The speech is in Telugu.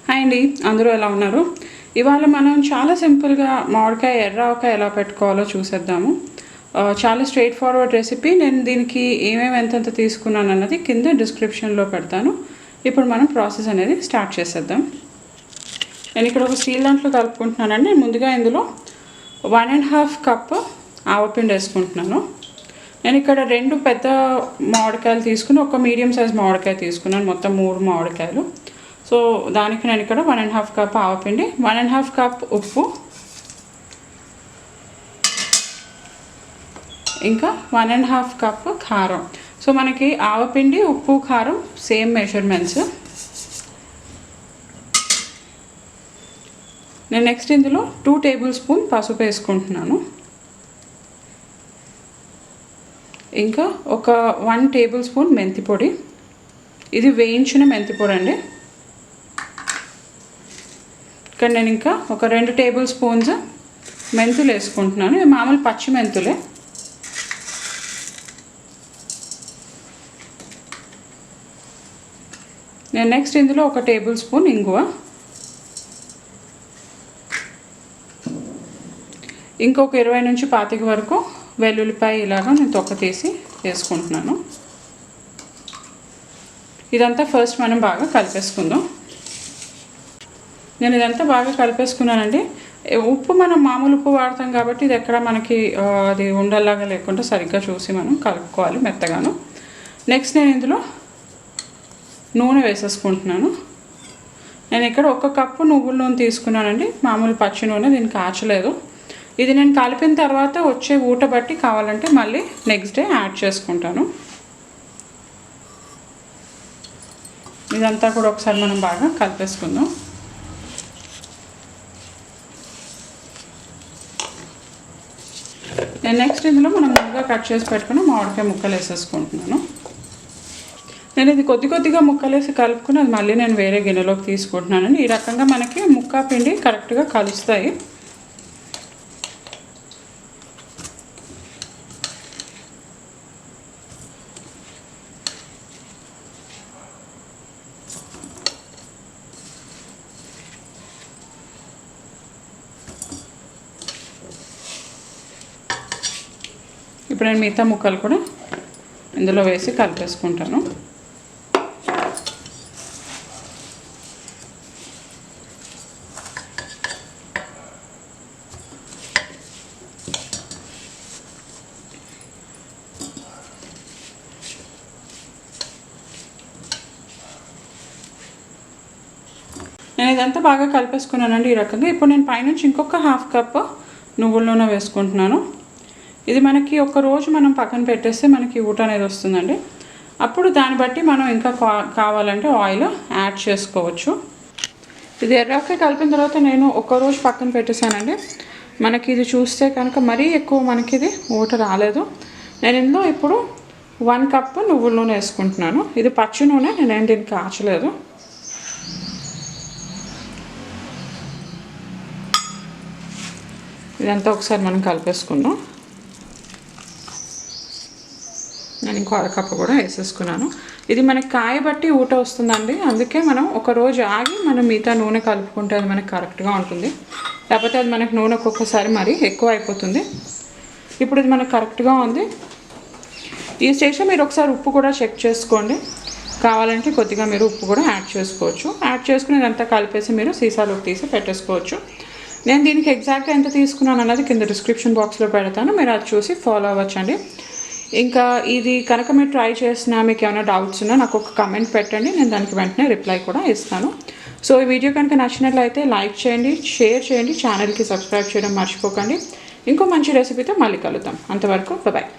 హాయ్ అండి, అందరూ ఎలా ఉన్నారు? ఇవాళ మనం చాలా సింపుల్గా మామిడికాయ ఎర్ర ఆవకాయ ఎలా పెట్టుకోవాలో చూసేద్దాము. చాలా స్ట్రైట్ ఫార్వర్డ్ రెసిపీ. నేను దీనికి ఏమేమి ఎంతెంత తీసుకున్నాను అన్నది కింద డిస్క్రిప్షన్లో పెడతాను. ఇప్పుడు మనం ప్రాసెస్ అనేది స్టార్ట్ చేసేద్దాం. నేను ఇక్కడ ఒక స్టీల్ దాంట్లో కలుపుకుంటున్నానండి. ముందుగా ఇందులో 1.5 కప్ ఆవపిండి వేసుకుంటున్నాను. నేను ఇక్కడ 2 పెద్ద మామిడికాయలు తీసుకుని ఒక మీడియం సైజ్ మామిడికాయ తీసుకున్నాను. మొత్తం 3 మామిడికాయలు. సో దానికి నేను ఇక్కడ 1.5 కప్ ఆవపిండి, 1.5 కప్ ఉప్పు, ఇంకా 1.5 కప్ కారం. సో మనకి ఆవపిండి, ఉప్పు, కారం సేమ్ మెజర్మెంట్స్. నేను నెక్స్ట్ ఇందులో 2 టేబుల్ స్పూన్ పసుపు వేసుకుంటున్నాను. ఇంకా ఒక 1 టేబుల్ స్పూన్ మెంతి పొడి. ఇది వేయించిన మెంతి పొడి అండి. ఇక్కడ నేను ఇంకా ఒక 2 టేబుల్ స్పూన్స్ మెంతులు వేసుకుంటున్నాను. ఇవి మామూలు పచ్చి మెంతులే. నేను నెక్స్ట్ ఇందులో ఒక టేబుల్ స్పూన్ ఇంగువ, ఇంకొక 20 నుంచి 25 వరకు వెల్లుల్లిపాయ ఇలాగా నేను తొక్క తీసి వేసుకుంటున్నాను. ఇదంతా ఫస్ట్ మనం బాగా కలిపేసుకుందాం. నేను ఇదంతా బాగా కలిపేసుకున్నానండి. ఉప్పు మనం మామూలు ఉప్పు వాడతాం కాబట్టి ఇది ఎక్కడ మనకి అది ఉండల్లాగా లేకుండా సరిగ్గా చూసి మనం కలుపుకోవాలి మెత్తగాను. నెక్స్ట్ నేను ఇందులో నూనె వేసేసుకుంటున్నాను. నేను ఇక్కడ 1 కప్పు నువ్వుల నూనె తీసుకున్నానండి, మామూలు పచ్చి నూనె. దీన్ని కాచలేదు. ఇది నేను కలిపిన తర్వాత వచ్చే ఊట బట్టి కావాలంటే మళ్ళీ నెక్స్ట్ డే యాడ్ చేసుకుంటాను. ఇదంతా కూడా ఒకసారి మనం బాగా కలిపేసుకుందాం. నేను నెక్స్ట్ ఇందులో మనం ముందుగా కట్ చేసి పెట్టుకుని మామిడికాయ ముక్కలు వేసేసుకుంటున్నాను. నేను ఇది కొద్దిగా ముక్కలేసి కలుపుకుని అది మళ్ళీ నేను వేరే గిన్నెలోకి తీసుకుంటున్నానండి. ఈ రకంగా మనకి ముక్క పిండి కరెక్ట్గా కలుస్తాయి. ఇప్పుడు నేను మిగతా ముక్కలు కూడా ఇందులో వేసి కలిపేసుకుంటాను. నేను ఇదంతా బాగా కలిపేసుకున్నానండి ఈ రకంగా. ఇప్పుడు నేను పైనుంచి ఇంకొక 1/2 కప్ నువ్వుల నూనె వేసుకుంటున్నాను. ఇది మనకి ఒక రోజు మనం పక్కన పెట్టేస్తే మనకి ఊట అనేది వస్తుందండి. అప్పుడు దాన్ని బట్టి మనం ఇంకా కావాలంటే ఆయిల్ యాడ్ చేసుకోవచ్చు. ఇది ఎర్రకాయ కలిపిన తర్వాత నేను ఒక రోజు పక్కన పెట్టేశానండి. మనకి ఇది చూస్తే కనుక మరీ ఎక్కువ మనకి ఇది ఊట రాలేదు. నేను ఇందులో ఇప్పుడు 1 కప్ నువ్వుల నూనె వేసుకుంటున్నాను. ఇది పచ్చి నూనె, నేనేం దీనికి కాచలేదు. ఇదంతా ఒకసారి మనం కలిపేసుకుందాం. నేను ఇంకో 1/2 కప్పు కూడా వేసేసుకున్నాను. ఇది మనకి కాయ బట్టి ఊట వస్తుందండి. అందుకే మనం ఒక రోజు ఆగి మనం మిగతా నూనె కలుపుకుంటే అది మనకి కరెక్ట్గా ఉంటుంది. లేకపోతే అది మనకి నూనె ఒక్కొక్కసారి మరి ఎక్కువ అయిపోతుంది. ఇప్పుడు ఇది మనకు కరెక్ట్గా ఉంది. ఈ స్టేజ్లో మీరు ఒకసారి ఉప్పు కూడా చెక్ చేసుకోండి. కావాలంటే కొద్దిగా మీరు ఉప్పు కూడా యాడ్ చేసుకోవచ్చు. యాడ్ చేసుకుని ఇదంతా కలిపేసి మీరు సీసాలోకి తీసి పెట్టేసుకోవచ్చు. నేను దీనికి ఎగ్జాక్ట్గా ఎంత తీసుకున్నాను అన్నది కింద డిస్క్రిప్షన్ బాక్స్లో పెడతాను. మీరు అది చూసి ఫాలో అవ్వచ్చండి. ఇంకా ఇది కనుక మీరు ట్రై చేసినా మీకు ఏమైనా డౌట్స్ ఉన్నా నాకు ఒక కమెంట్ పెట్టండి. నేను దానికి వెంటనే రిప్లై కూడా ఇస్తాను. సో ఈ వీడియో కనుక నచ్చినట్లయితే లైక్ చేయండి, షేర్ చేయండి, ఛానల్కి సబ్స్క్రైబ్ చేయడం మర్చిపోకండి. ఇంకో మంచి రెసిపీతో మళ్ళీ కలుద్దాం. అంతవరకు బాయ్.